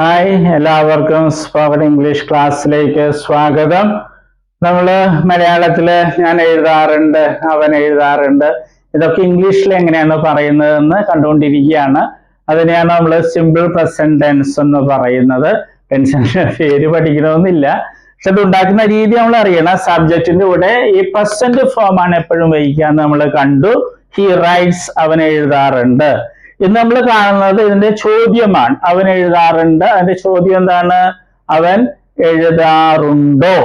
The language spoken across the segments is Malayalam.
ഹായ്, എല്ലാവർക്കും സ്പോക്കൺ ഇംഗ്ലീഷ് ക്ലാസ്സിലേക്ക് സ്വാഗതം. നമ്മള് മലയാളത്തില് ഞാൻ എഴുതാറുണ്ട്, അവൻ എഴുതാറുണ്ട്, ഇതൊക്കെ ഇംഗ്ലീഷിൽ എങ്ങനെയാണ് പറയുന്നതെന്ന് കണ്ടുകൊണ്ടിരിക്കുകയാണ്. അതിനെയാണ് നമ്മൾ സിമ്പിൾ പ്രസന്റ് ടെൻസ് എന്ന് പറയുന്നത്. ടെൻസിന്റെ പേര് പഠിക്കണമെന്നില്ല, പക്ഷെ ഇത് ഉണ്ടാക്കുന്ന രീതി നമ്മൾ അറിയണം. സബ്ജക്റ്റിന്റെ കൂടെ ഈ പ്രസന്റ് ഫോം ആണ് എപ്പോഴും വഹിക്കാന്ന് നമ്മൾ കണ്ടു. ഹി റൈറ്റ്സ്, അവൻ എഴുതാറുണ്ട്. ഇന്ന് നമ്മൾ കാണുന്നത് ഇതിന്റെ ചോദ്യമാണ്. അവൻ എഴുതാറുണ്ട്. അതിന്റെ ചോദ്യം എന്താണ്? അവൻ എഴുതാറുണ്ടോ?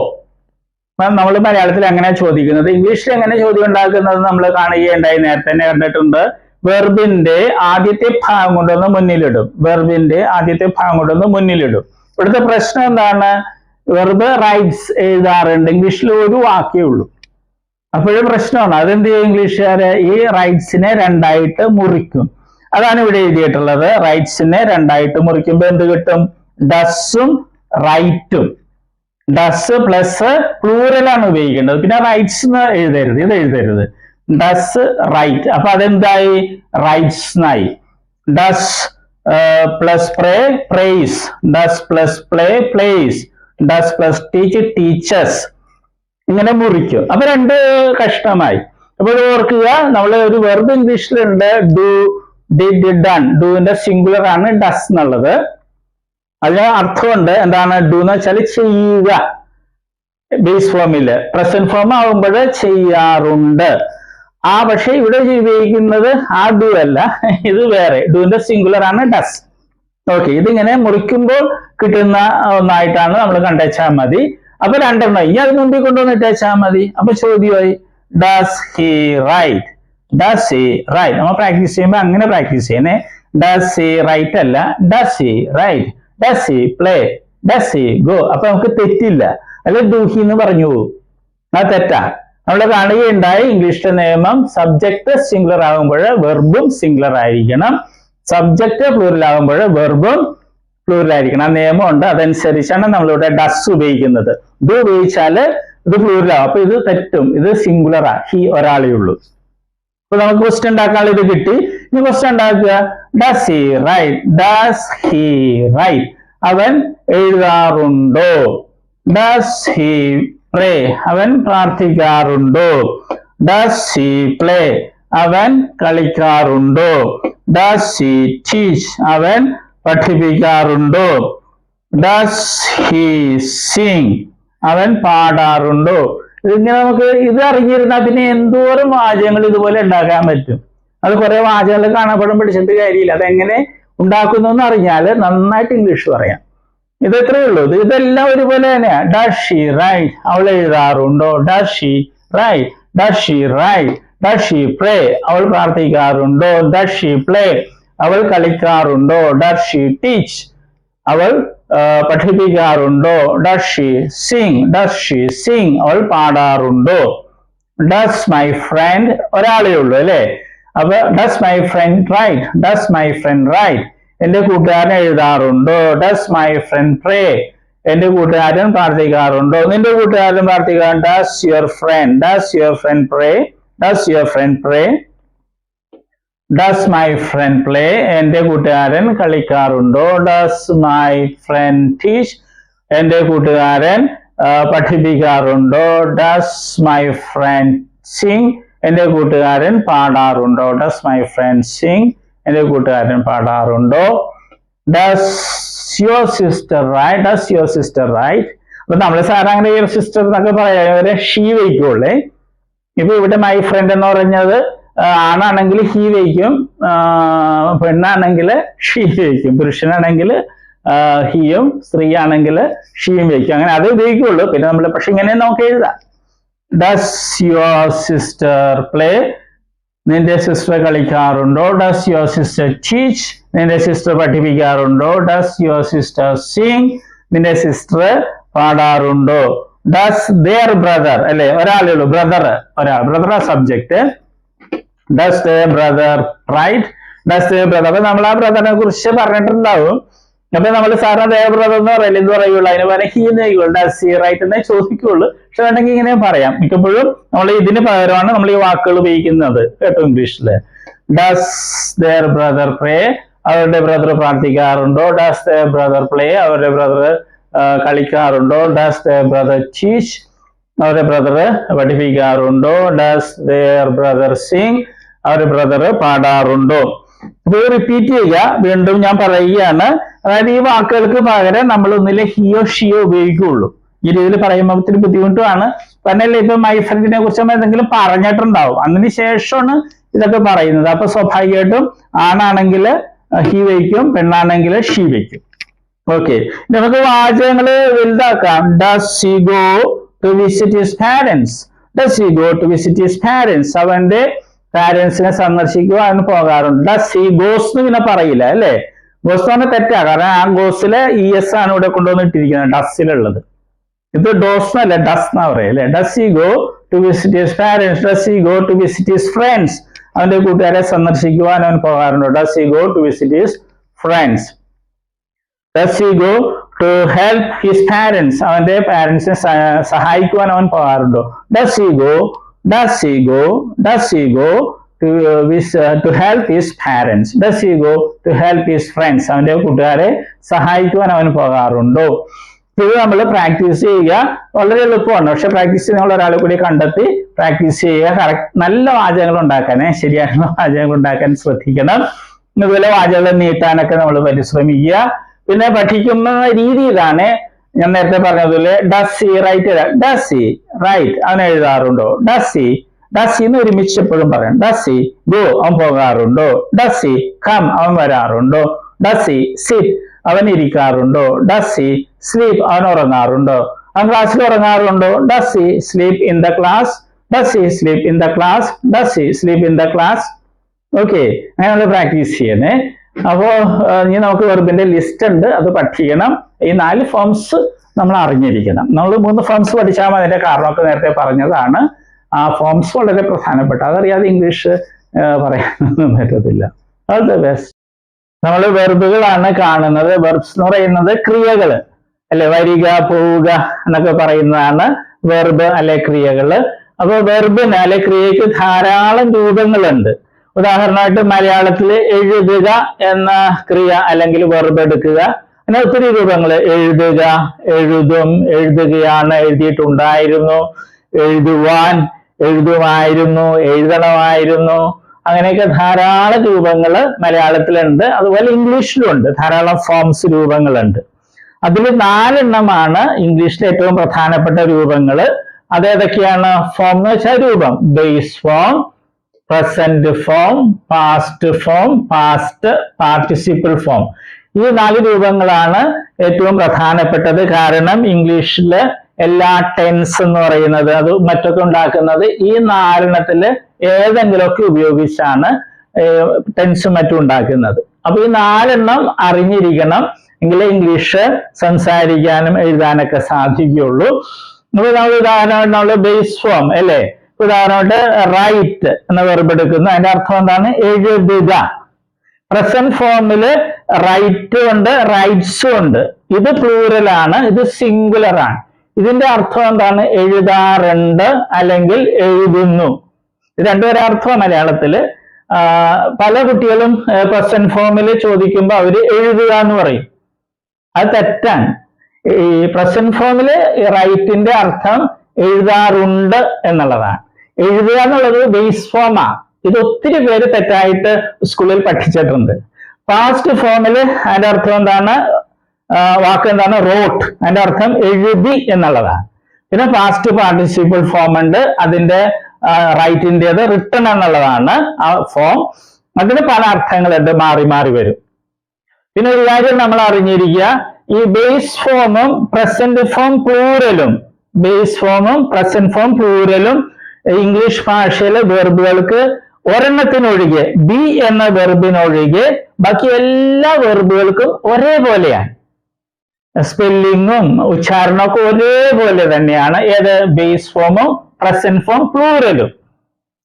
നമ്മൾ മലയാളത്തിൽ എങ്ങനെ ചോദിക്കുന്നത്, ഇംഗ്ലീഷിൽ എങ്ങനെ ചോദ്യം ഉണ്ടാക്കുന്നത് നമ്മൾ കാണുകയുണ്ടായി. നേരത്തെ തന്നെ കണ്ടിട്ടുണ്ട്. വെർബിന്റെ ആദ്യത്തെ ഭാഗം കൊണ്ടൊന്ന് മുന്നിലിടും. വെർബിന്റെ ആദ്യത്തെ ഭാഗം കൊണ്ടൊന്ന് മുന്നിലിടും. ഇവിടുത്തെ പ്രശ്നം എന്താണ്? വെർബ് റൈറ്റ്സ് എഴുതാറുണ്ട്, ഇംഗ്ലീഷിൽ ഒരു വാക്കേ ഉള്ളൂ. അപ്പോഴും പ്രശ്നമാണ്. അതെന്ത് ചെയ്യും ഇംഗ്ലീഷുകാര്? ഈ റൈറ്റ്സിനെ രണ്ടായിട്ട് മുറിക്കും. അതാണ് ഇവിടെ എഴുതിയിട്ടുള്ളത്. റൈറ്റ്സിനെ രണ്ടായിട്ട് മുറിക്കുമ്പോൾ എന്ത് കിട്ടും? ഡസും റൈറ്റും. ഡസ് പ്ലസ് പ്ലൂറലാണ് ഉപയോഗിക്കേണ്ടത്. പിന്നെ റൈറ്റ്സ് എന്ന് എഴുതരുത്, ഇത് എഴുതരുത്. Does write. അപ്പൊ അതെന്തായി? റൈറ്റ്സ് എന്നായി. Does plus pray prays. Does plus play plays. Does plus teach teachers. ഇങ്ങനെ മുറിക്കും. അപ്പൊ രണ്ട് കഷ്ണമായി. അപ്പോൾ ഓർക്കുക, നമ്മൾ ഒരു വെർബ് ഇംഗ്ലീഷിലുണ്ട്, ഡു, ഡിഡ്, ഡൺ. ഡുവിന്റെ സിംഗുലർ ആണ് ഡസ് എന്നുള്ളത്. അതിന് അർത്ഥമുണ്ട്. എന്താണ് ഡു എന്ന് വെച്ചാൽ ചെയ്യുക. ബേസ് ഫോമില് പ്രസന്റ് ഫോം ആകുമ്പോൾ ചെയ്യാറുണ്ട്. പക്ഷെ ഇവിടെ ഉപയോഗിക്കുന്നത് ആ ഡു അല്ല, ഇത് വേറെ. ഡുവിന്റെ സിംഗുലർ ആണ് ഡസ്. ഓക്കെ, ഇതിങ്ങനെ മുറിക്കുമ്പോൾ കിട്ടുന്ന ഒന്നായിട്ടാണ് നമ്മൾ കണ്ടുവച്ചാൽ മതി. അപ്പൊ രണ്ടെണ്ണം ഇനി അത് മുമ്പിൽ കൊണ്ടുവന്ന് ഇട്ടുവച്ചാൽ മതി. അപ്പൊ ചോദ്യമായി, does he write? Does he write? നമ്മൾ പ്രാക്ടീസ് ചെയ്യുമ്പോൾ അങ്ങനെ പ്രാക്ടീസ് ചെയ്യണേ. ഡസ് ഹി റൈറ്റ് അല്ല, does he write. Does he play? Does he go? അപ്പൊ നമുക്ക് തെറ്റില്ല. അല്ലെ ഡു ഹി എന്ന് പറഞ്ഞു പോകും, അത് തെറ്റാ. നമ്മൾ കാണുകയുണ്ടായി ഇംഗ്ലീഷിലെ നിയമം, സബ്ജക്ട് സിംഗുലർ ആകുമ്പോൾ വെർബും സിംഗുലർ ആയിരിക്കണം, സബ്ജക്ട് പ്ലൂറൽ ആകുമ്പോൾ വെർബും പ്ലൂറൽ ആയിരിക്കണം. ആ നിയമമുണ്ട്, അതനുസരിച്ചാണ് നമ്മളിവിടെ ഡസ് ഉപയോഗിക്കുന്നത്. ഡു ഉപയോഗിച്ചാല് ഇത് പ്ലൂറലാവും. അപ്പൊ ഇത് തെറ്റും, ഇത് സിംഗുലറാ. ഹി ഒരാളേ ഉള്ളൂ. അപ്പൊ നമുക്ക് ക്വസ്റ്റ്യൻ ഉണ്ടാക്കാനുള്ള ഇത് കിട്ടി. ഇനി ക്വസ്റ്റ്യൻ ഉണ്ടാക്കുക. Does he write? Does he write? അവൻ എഴുതാറുണ്ടോ? ഡസ് ഹി പ്രേ? അവൻ പ്രാർത്ഥിക്കാറുണ്ടോ? Does he play? അവൻ കളിക്കാറുണ്ടോ? Does he teach? അവൻ പഠിപ്പിക്കാറുണ്ടോ? Does he Singh? അവൻ പാടാറുണ്ടോ? ഇതിങ്ങനെ നമുക്ക് ഇത് അറിഞ്ഞിരുന്നാൽ പിന്നെ എന്തോരം വാചകങ്ങൾ ഇതുപോലെ ഉണ്ടാക്കാൻ പറ്റും. അത് കുറെ വാചകങ്ങൾ കാണപ്പെടും, പഠിച്ചിട്ട് കാര്യമില്ല. അതെങ്ങനെ ഉണ്ടാക്കുന്നു എന്ന് അറിഞ്ഞാൽ നന്നായിട്ട് ഇംഗ്ലീഷ് പറയാം. ഇത് എത്രയേ ഉള്ളൂ. ഇതെല്ലാം ഒരുപോലെ തന്നെയാ. Does she write? അവൾ എഴുതാറുണ്ടോ? Does she write? Does she write? Does she pray? അവൾ പ്രാർത്ഥിക്കാറുണ്ടോ? Does she play? അവൾ കളിക്കാറുണ്ടോ? Does she teach? അവൾ പഠിപ്പിക്കാറുണ്ടോ? Does she sing? Does she sing? അവൾ പാടാറുണ്ടോ? Does my friend? ഒരാളേ ഉള്ളൂ അല്ലെ. അപ്പൊ does my friend write? Does my friend write? എന്റെ കൂട്ടുകാരൻ എഴുതാറുണ്ടോ? Does my friend pray? എന്റെ കൂട്ടുകാരൻ പ്രാർത്ഥിക്കാറുണ്ടോ? നിന്റെ കൂട്ടുകാരൻ പ്രാർത്ഥിക്കാറുണ്ട്. Does your friend? Does your friend pray? Does your friend pray? Does my friend play? എന്റെ കൂട്ടുകാരൻ കളിക്കാറുണ്ടോ? Does my friend teach? എന്റെ കൂട്ടുകാരൻ പഠിപ്പിക്കാറുണ്ടോ? Does my friend sing? എന്റെ കൂട്ടുകാരൻ പാടാറുണ്ടോ? Does my friend sing? എന്റെ കൂട്ടുകാരൻ പാടാറുണ്ടോ? Does your sister write? Does your sister write? അപ്പൊ നമ്മൾ സാധാരണ യുവർ സിസ്റ്റർ എന്നൊക്കെ പറയാൻ ഷീ വയ്ക്കുള്ളേ. ഇപ്പൊ ഇവിടെ മൈ ഫ്രണ്ട് എന്ന് പറഞ്ഞത് ആണാണെങ്കിൽ ഹി വയ്ക്കും, പെണ്ണാണെങ്കിൽ ഷീ വയ്ക്കും, പുരുഷനാണെങ്കിൽ ഹിയും, സ്ത്രീ ആണെങ്കിൽ ഷീയും വയ്ക്കും. അങ്ങനെ അത് ഉപയോഗിക്കുള്ളൂ. പിന്നെ നമ്മൾ പക്ഷെ ഇങ്ങനെ നമുക്ക് എഴുതാം. Does your sister play? നിന്റെ സിസ്റ്റർ കളിക്കാറുണ്ടോ? Does your sister teach? നിന്റെ സിസ്റ്റർ പഠിപ്പിക്കാറുണ്ടോ? Does your sister sing? നിന്റെ സിസ്റ്റർ പാടാറുണ്ടോ? Does their brother? അല്ലെ, ഒരാളേ ഉള്ളൂ, ബ്രദർ, ഒരാൾ, ബ്രദർ ആ subject. Does their brother write? Does their brother? അപ്പൊ നമ്മൾ ആ ബ്രദറിനെ കുറിച്ച് പറഞ്ഞിട്ടുണ്ടാവും. അപ്പൊ നമ്മൾ സാറിന് their ബ്രദർ എന്ന് പറയില്ല, എന്ത് പറയുള്ളൂ, അതിന് പറയാൻ ഹി എന്ന് ചോദിക്കുള്ളൂ. ഡസ് ഹി റൈറ്റ് എന്നേ ചോദിക്കുള്ളൂ. പക്ഷെ വേണമെങ്കിൽ ഇങ്ങനെ പറയാം. മിക്കപ്പോഴും നമ്മൾ ഇതിന് പകരമാണ് നമ്മൾ ഈ വാക്കുകൾ ഉപയോഗിക്കുന്നത് കേട്ടോ ഇംഗ്ലീഷില്. Does their brother pray? അവരുടെ ബ്രദർ പ്രാർത്ഥിക്കാറുണ്ടോ? Does their brother play? അവരുടെ ബ്രദർ കളിക്കാറുണ്ടോ? Does their brother teach? അവരുടെ ബ്രദർ പഠിപ്പിക്കാറുണ്ടോ? Does their brother sing? അവരുടെ ബ്രദർ പാടാറുണ്ടോ? ഇത് റിപ്പീറ്റ് ചെയ്യുക. വീണ്ടും ഞാൻ പറയുകയാണ്. അതായത് ഈ വാക്കുകൾക്ക് പകരം നമ്മൾ ഒന്നിലെ ഹിയോ ഷിയോ ഉപയോഗിക്കുകയുള്ളൂ. ഈ രീതിയിൽ പറയുമ്പോൾ ഒത്തിരി ബുദ്ധിമുട്ടുമാണ്. പറഞ്ഞല്ലേ, ഇപ്പൊ മൈ ഫ്രണ്ടിനെ കുറിച്ച് നമ്മൾ എന്തെങ്കിലും പറഞ്ഞിട്ടുണ്ടാവും, അതിന് ശേഷമാണ് ഇതൊക്കെ പറയുന്നത്. അപ്പൊ സ്വാഭാവികമായിട്ടും ആണാണെങ്കിൽ ഹി വയ്ക്കും, പെണ്ണാണെങ്കിൽ ഷീ വയ്ക്കും. ഓക്കെ, നമുക്ക് വാചകങ്ങൾ വലുതാക്കാം. Does he go to visit his parents? Does he go to visit his parents? അവന്റെ പാരന്റ്സിനെ സന്ദർശിക്കുവാൻ പോകാറുണ്ട്. ഡസ് ഹി ഗോസ് എന്ന് പിന്നെ പറയില്ല അല്ലെ? ഗോസ് എന്ന് പറഞ്ഞാൽ തെറ്റാ, കാരണം ആ ഗോസിലെ ES ആണ് ഇവിടെ കൊണ്ടുവന്നിട്ടിരിക്കുന്നത് ഡസ്സിലുള്ളത്. ഇത് ഡോസ് എന്നല്ല, ഡസ് എന്നാ പറയാ അല്ലെ? Does he go to visit his parents? Does he go to visit his friends? അവന്റെ കൂട്ടുകാരെ സന്ദർശിക്കുവാൻ അവൻ പോകാറുണ്ടോ? Does he go to visit his friends? Does he go to help his parents? അവന്റെ പാരന്റ്സിനെ സഹായിക്കുവാൻ അവൻ പോകാറുണ്ടോ? Does he go to help his parents? Does he go to help his friends? അവന്റെ കൂട്ടുകാരെ സഹായിക്കുവാൻ അവൻ പോകാറുണ്ടോ? ഇത് നമ്മൾ പ്രാക്ടീസ് ചെയ്യുക. വളരെ എളുപ്പമാണ്, പക്ഷെ പ്രാക്ടീസ് നമ്മൾ ഒരാളെ കൂടി കണ്ടെത്തി പ്രാക്ടീസ് ചെയ്യുക. കറക്റ്റ് നല്ല വാചകങ്ങൾ ഉണ്ടാക്കാനേ, ശരിയായിട്ടുള്ള വാചകങ്ങൾ ഉണ്ടാക്കാൻ ശ്രദ്ധിക്കണം. ഇതുപോലെ വാചകങ്ങൾ നീട്ടാനൊക്കെ നമ്മൾ പരിശ്രമിക്കുക. പിന്നെ പഠിക്കുന്ന രീതിയിലാണ് ഞാൻ നേരത്തെ പറഞ്ഞതുപോലെ does he write? Does he write? അവൻ എഴുതാറുണ്ടോ? ഡസ് ഹി എന്ന് ഒരുമിച്ച് എപ്പോഴും പറയാം. Does he go? അവൻ പോകാറുണ്ടോ? Does he come? അവൻ വരാറുണ്ടോ? Does he sit? അവൻ ഇരിക്കാറുണ്ടോ? Does he sleep? അവൻ ഉറങ്ങാറുണ്ടോ? അവൻ ക്ലാസ്സിൽ ഉറങ്ങാറുണ്ടോ? Does he sleep in the class? Does he sleep in the class? Does he sleep in the class? Okay, അങ്ങനെ നമ്മൾ പ്രാക്ടീസ് ചെയ്യണേ. അപ്പോ ഇനി നമുക്ക് വെർബിന്റെ ലിസ്റ്റ് ഉണ്ട്, അത് പഠിക്കണം. ഈ 4 ഫോംസ് നമ്മൾ അറിഞ്ഞിരിക്കണം. നമ്മൾ 3 ഫോംസ് പഠിച്ചാൽ അതിന്റെ കാരണമൊക്കെ നേരത്തെ പറഞ്ഞതാണ്. ആ ഫോംസ് വളരെ പ്രധാനപ്പെട്ട, അതറിയാതെ ഇംഗ്ലീഷ് പറയാനൊന്നും പറ്റത്തില്ല. All the best. നമ്മൾ വെർബുകളാണ് കാണുന്നത്. വെർബ്സ് എന്ന് പറയുന്നത് ക്രിയകൾ അല്ലെ? വരിക, പോവുക എന്നൊക്കെ പറയുന്നതാണ് വെർബ് അല്ലെ ക്രിയകള്. അപ്പൊ വെർബിന് അല്ലെ ക്രിയക്ക് ധാരാളം രൂപങ്ങളുണ്ട്. ഉദാഹരണമായിട്ട് മലയാളത്തിൽ എഴുതുക എന്ന ക്രിയ അല്ലെങ്കിൽ വെർബ് എടുക്കുക, അങ്ങനെ ഒത്തിരി രൂപങ്ങൾ. എഴുതുക, എഴുതും, എഴുതുകയാണ്, എഴുതിയിട്ടുണ്ടായിരുന്നു, എഴുതുവാൻ, എഴുതുമായിരുന്നു, എഴുതണമായിരുന്നു, അങ്ങനെയൊക്കെ ധാരാളം രൂപങ്ങൾ മലയാളത്തിലുണ്ട്. അതുപോലെ ഇംഗ്ലീഷിലുണ്ട് ധാരാളം ഫോംസ്, രൂപങ്ങളുണ്ട്. അതിൽ 4 എണ്ണമാണ് ഇംഗ്ലീഷിലെ ഏറ്റവും പ്രധാനപ്പെട്ട രൂപങ്ങൾ. അതേതൊക്കെയാണ്? ഫോം എന്ന് വെച്ചാൽ രൂപം. Base form, present form, past form, past participle form. ഈ 4 രൂപങ്ങളാണ് ഏറ്റവും പ്രധാനപ്പെട്ടത്. കാരണം ഇംഗ്ലീഷില് എല്ലാ ടെൻസ് എന്ന് പറയുന്നത് അത് മറ്റൊക്കെ ഉണ്ടാക്കുന്നത് ഈ 4 എണ്ണത്തില് ഏതെങ്കിലുമൊക്കെ ഉപയോഗിച്ചാണ് ടെൻസും മറ്റും ഉണ്ടാക്കുന്നത്. അപ്പൊ ഈ 4 എണ്ണം അറിഞ്ഞിരിക്കണം, എങ്കിലേ ഇംഗ്ലീഷ് സംസാരിക്കാനും എഴുതാനൊക്കെ സാധിക്കുകയുള്ളൂ. ഉദാഹരണമായിട്ട് നമ്മൾ ബേസ് ഫോം അല്ലേ? ഉദാഹരണമായിട്ട് റൈറ്റ് എന്ന വെർബ് എടുക്കുന്നു. അതിന്റെ അർത്ഥം എന്താണ്? എഴുതുക. പ്രസന്റ് ഫോമില് റൈറ്റ് ഉണ്ട്, റൈറ്റ്സും ഉണ്ട്. ഇത് പ്ലൂറലാണ്, ഇത് സിംഗുലർ ആണ്. ഇതിന്റെ അർത്ഥം എന്താണ്? എഴുതാറുണ്ട് അല്ലെങ്കിൽ എഴുതുന്നു. ഇത് രണ്ടുപേരെ അർത്ഥം മലയാളത്തില്. പല കുട്ടികളും പ്രസന്റ് ഫോമിൽ ചോദിക്കുമ്പോൾ അവര് എഴുതുക എന്ന് പറയും. അത് തെറ്റാണ്. ഈ പ്രസന്റ് ഫോമില് റൈറ്റിന്റെ അർത്ഥം എഴുതാറുണ്ട് എന്നുള്ളതാണ്. എഴുതുക എന്നുള്ളത് ബേസ് ഫോമാ. ഇത് ഒത്തിരി പേര് തെറ്റായിട്ട് സ്കൂളിൽ പഠിച്ചിട്ടുണ്ട്. പാസ്റ്റ് ഫോമില് അതിന്റെ അർത്ഥം എന്താണ്? വാക്ക് എന്താണ്? റോട്ട്. അതിന്റെ അർത്ഥം എഴുതി എന്നുള്ളതാണ്. പിന്നെ പാസ്റ്റ് പാർട്ടിസിപ്പിൾ ഫോം ഉണ്ട്, അതിന്റെ റൈറ്റിൻ്റെത് റിട്ടൺ എന്നുള്ളതാണ് ആ ഫോം. അതിന് പല അർത്ഥങ്ങളുണ്ട്, മാറി മാറി വരും. പിന്നെ ഒരു കാര്യം നമ്മൾ അറിഞ്ഞിരിക്കുക, ഈ ബേസ് ഫോമും പ്രസന്റ് ഫോം പ്ലൂറലും, ബേസ് ഫോമും പ്രസന്റ് ഫോം പ്ലൂറലും ഇംഗ്ലീഷ് ഭാഷയിലെ വെർബുകൾക്ക് ഒരെണ്ണത്തിനൊഴികെ, ബി എന്ന വെർബിനൊഴികെ ബാക്കി എല്ലാ വെർബുകൾക്കും ഒരേപോലെയാണ്. സ്പെല്ലിങ്ങും ഉച്ചാരണമൊക്കെ ഒരേപോലെ തന്നെയാണ്. ഏത്? ബേസ് ഫോമും പ്രസന്റ് ഫോം പ്ലൂറലും.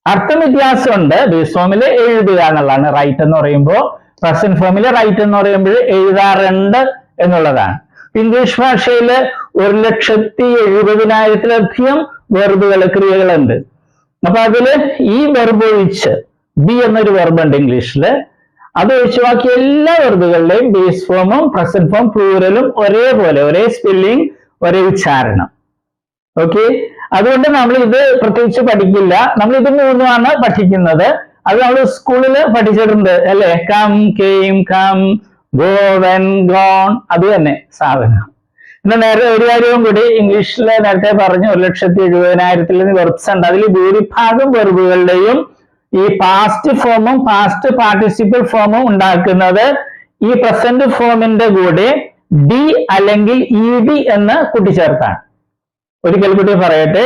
അർത്ഥം വ്യത്യാസമുണ്ട്. ബേസ് ഫോമിൽ എഴുതുക എന്നുള്ളതാണ് റൈറ്റ് എന്ന് പറയുമ്പോൾ, പ്രസന്റ് ഫോമിൽ റൈറ്റ് എന്ന് പറയുമ്പോൾ എഴുതാറുണ്ട് എന്നുള്ളതാണ്. ഇംഗ്ലീഷ് ഭാഷയിൽ 1,70,70,000-ലധികം വെർബുകൾ, ക്രിയകളുണ്ട്. അപ്പൊ അതില് ഈ വെർബ് ഒഴിച്ച് ബി എന്നൊരു വെർബ് ഉണ്ട് ഇംഗ്ലീഷില്. അത് ഒഴിച്ച് ബാക്കി എല്ലാ വെർബുകളുടെയും ബേസ് ഫോമും പ്രസന്റ് ഫോം പ്ലൂറലും ഒരേപോലെ, ഒരേ സ്പെല്ലിംഗ്, ഒരേ ഉച്ചാരണം. ഓക്കെ, അതുകൊണ്ട് നമ്മൾ ഇത് പ്രത്യേകിച്ച് പഠിക്കില്ല. നമ്മൾ ഇത് മൂന്നുമാണ് പഠിക്കുന്നത്. അത് നമ്മൾ സ്കൂളിൽ പഠിച്ചിട്ടുണ്ട് അല്ലെ? Come, came, come, go, went, gone, അത് തന്നെ സാധനം. പിന്നെ നേരെ ഒരു കാര്യവും കൂടി, ഇംഗ്ലീഷിൽ നേരത്തെ പറഞ്ഞു 1,70,000 വെർബ്സ് ഉണ്ട്. അതിൽ ഭൂരിഭാഗം വെർബുകളുടെയും ഈ പാസ്റ്റ് ഫോമും പാസ്റ്റ് പാർട്ടിസിപ്പിൾ ഫോമും ഉണ്ടാക്കുന്നത് ഈ പ്രസന്റ് ഫോമിന്റെ കൂടെ ഡി അല്ലെങ്കിൽ ഇ ഡി എന്ന് കൂട്ടിച്ചേർത്താണ്. ഒരിക്കൽ കൂടി പറയട്ടെ,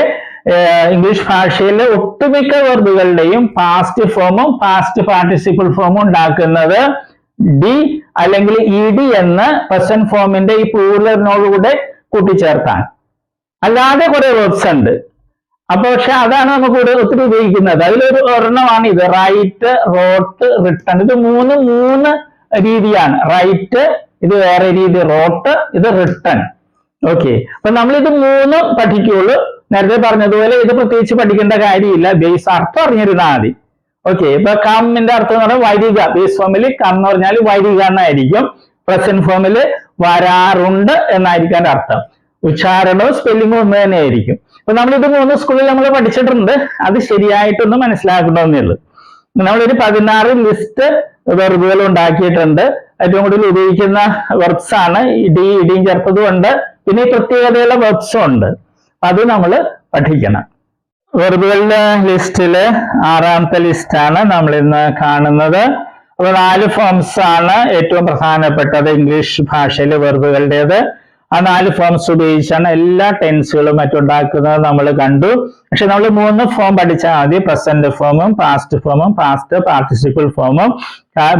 ഇംഗ്ലീഷ് ഭാഷയിലെ ഒട്ടുമിക്ക വെർബുകളുടെയും പാസ്റ്റ് ഫോമും പാസ്റ്റ് പാർട്ടിസിപ്പിൾ ഫോമും ഉണ്ടാക്കുന്നത് ഡി അല്ലെങ്കിൽ ഇ ഡി എന്ന് പ്രസന്റ് ഫോമിന്റെ ഈ പ്ലൂറലിനോടുകൂടെ കൂട്ടിച്ചേർത്താണ്. അല്ലാതെ കുറെ വെർബ്സ് ഉണ്ട്. അപ്പൊ പക്ഷെ അതാണ് നമുക്ക് ഒത്തിരി ഉപയോഗിക്കുന്നത്. അതിലൊരു ഒരെണ്ണമാണ് ഇത്, റൈറ്റ്, റോട്ട്, റിട്ടൺ. ഇത് മൂന്ന് രീതിയാണ്. റൈറ്റ് ഇത് വേറെ രീതി, റോട്ട് ഇത് റിട്ടൺ. ഓക്കെ, അപ്പൊ നമ്മളിത് മൂന്നും പഠിക്കുള്ളൂ. നേരത്തെ പറഞ്ഞതുപോലെ ഇത് പ്രത്യേകിച്ച് പഠിക്കേണ്ട കാര്യമില്ല, ബേസ് അർത്ഥം അറിഞ്ഞിരുന്നാൽ മതി. ഓക്കെ, ഇപ്പൊ കമ്മിന്റെ അർത്ഥം എന്ന് പറഞ്ഞാൽ വരിക. ബേസ് ഫോമിൽ കം എന്ന് പറഞ്ഞാൽ വരിക എന്നായിരിക്കും. പ്രസന്റ് ഫോമിൽ വരാറുണ്ട് എന്നായിരിക്കും അതിന്റെ അർത്ഥം. ഉച്ചാരണവും സ്പെല്ലിങ്ങും ഒന്ന് തന്നെ ആയിരിക്കും. അപ്പൊ നമ്മളിത് മൂന്ന് സ്കൂളിൽ നമ്മൾ പഠിച്ചിട്ടുണ്ട്. അത് ശരിയായിട്ടൊന്ന് മനസ്സിലാക്കണമെന്നേ ഉള്ളൂ. നമ്മളൊരു 16 ലിസ്റ്റ് വെർബുകൾ ഉണ്ടാക്കിയിട്ടുണ്ട്. ഏറ്റവും കൂടുതൽ ഉപയോഗിക്കുന്ന വെർബ്സ് ആണ് ഡി, ഇടിയും ചേർത്തതും ഉണ്ട്. പിന്നെ ഈ പ്രത്യേകതയുള്ള വെർബ്സും ഉണ്ട്. അത് നമ്മൾ പഠിക്കണം. വെർബുകളുടെ ലിസ്റ്റില് 6ാമത്തെ ലിസ്റ്റാണ് നമ്മൾ ഇന്ന് കാണുന്നത്. അപ്പൊ 4 ഫോംസ് ആണ് ഏറ്റവും പ്രധാനപ്പെട്ടത് ഇംഗ്ലീഷ് ഭാഷയിലെ വെർബുകളുടേത്. ആ 4 ഫോംസ് ഉപയോഗിച്ചാണ് എല്ലാ ടെൻസുകളും മറ്റുണ്ടാക്കുന്നത് നമ്മൾ കണ്ടു. പക്ഷെ നമ്മൾ 3 ഫോം പഠിച്ചാൽ മതി, പ്രസന്റ് ഫോമും പാസ്റ്റ് ഫോമും പാസ്റ്റ് പാർട്ടിസിപ്പിൾ ഫോമും.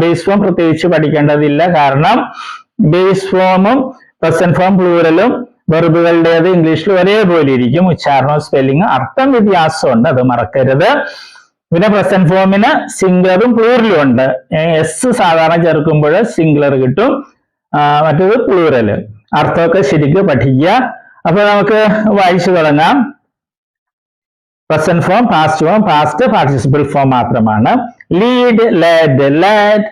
ബേസ് ഫോം പ്രത്യേകിച്ച് പഠിക്കേണ്ടതില്ല, കാരണം ബേസ് ഫോമും പ്രസന്റ് ഫോം പ്ലൂറലും വെർബുകളുടേത് ഇംഗ്ലീഷിൽ ഒരേപോലെ ഇരിക്കും. ഉച്ചാരണവും സ്പെല്ലിങ്ങും അർത്ഥം വ്യത്യാസമുണ്ട്, അത് മറക്കരുത്. പിന്നെ പ്രസന്റ് ഫോമിന് സിംഗുലറും പ്ലൂറലും ഉണ്ട്. എസ് സാധാരണ ചേർക്കുമ്പോൾ സിംഗുലർ കിട്ടും, മറ്റേത് പ്ലൂറല്. അർത്ഥമൊക്കെ ശരിക്കും പഠിക്കുക. അപ്പൊ നമുക്ക് വായിച്ചു തുടങ്ങാം. Present form, past form, past participle form മാത്രമാണ്. Lead, led, led,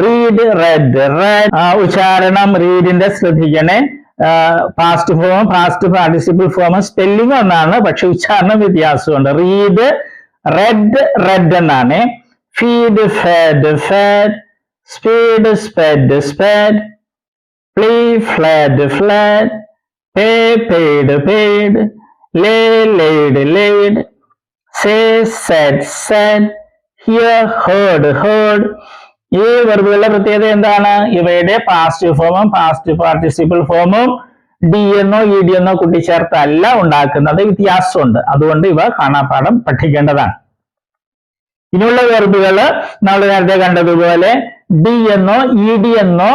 read, read, read. ഉച്ചാരണം റീഡിന്റെ ശ്രദ്ധിക്കണേ. പാസ്റ്റ് ഫോമും പാസ്റ്റ് പാർട്ടിസിപ്പിൾ ഫോമും സ്പെല്ലിംഗ് ഒന്നാണ്, പക്ഷെ ഉച്ചാരണം വ്യത്യാസമുണ്ട്. റീഡ് റെഡ്, റെഡ് എന്നാണ്. Feed, fed, fed. Speed, sped, sped. Play, flood, flood. Pay, paid, paid. Lay, laid, laid. Say, said, said. Hear, heard, heard. ഈ വെർബുകളുടെ പ്രത്യേകത എന്താണ്? ഇവയുടെ പാസ്റ്റ് ഫോമും പാസ്റ്റ് പാർട്ടിസിപ്പിൾ ഫോമും ഡി എന്നോ ഇ ഡി എന്നോ കൂട്ടിച്ചേർത്തല്ല ഉണ്ടാക്കുന്നത്, വ്യത്യാസമുണ്ട്. അതുകൊണ്ട് ഇവ കാണാപ്പാഠം പഠിക്കേണ്ടതാണ്. ഇനിയുള്ള വെർബുകൾ നമ്മൾ നേരത്തെ കണ്ടതുപോലെ ഡി എന്നോ ഇ ഡി എന്നോ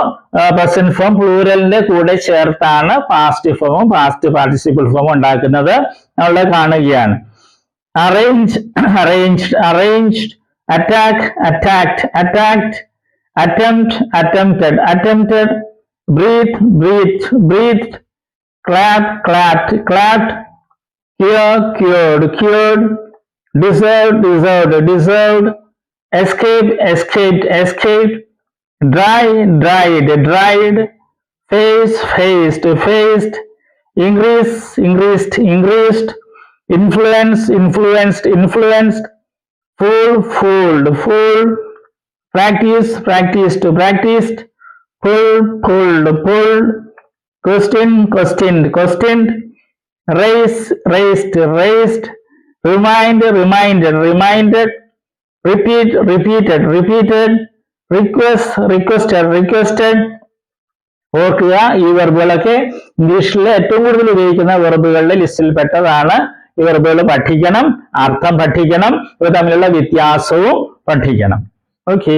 പ്രസന്റ് ഫോം പ്ലൂറലിന്റെ കൂടെ ചേർത്താണ് പാസ്റ്റ് ഫോമും പാസ്റ്റ് പാർട്ടിസിപ്പിൾ ഫോമും ഉണ്ടാക്കുന്നത്. നമ്മൾ കാണുകയാണ്. Arrange, arranged, arranged. attack, attacked, attacked. Attempt, attempted, attempted. Breathe, breathed, breathed. Clap, clapped, clapped. Cure, cured, cured. Deserved, deserved, deserved. Escape, escaped, escaped. Dry, dried, dried. Face, faced, faced. Increase, increased, increased. Influence, influenced, influenced. Fool, fooled, fooled. Practice, practiced, practiced. Pull, pulled, pulled. Question, questioned, questioned. Raise, raised, raised. Remind, reminded, reminded. Repeat, repeated, repeated. Request, requested, requested. ഓർക്കുക, ഈ വെർബുകളൊക്കെ ഇംഗ്ലീഷിൽ ഏറ്റവും കൂടുതൽ ഉപയോഗിക്കുന്ന വെർബുകളുടെ ലിസ്റ്റിൽ പെട്ടതാണ്. ഈ വെർബുകൾ പഠിക്കണം, അർത്ഥം പഠിക്കണം, ഇവ തമ്മിലുള്ള വ്യത്യാസവും പഠിക്കണം. ഓക്കെ.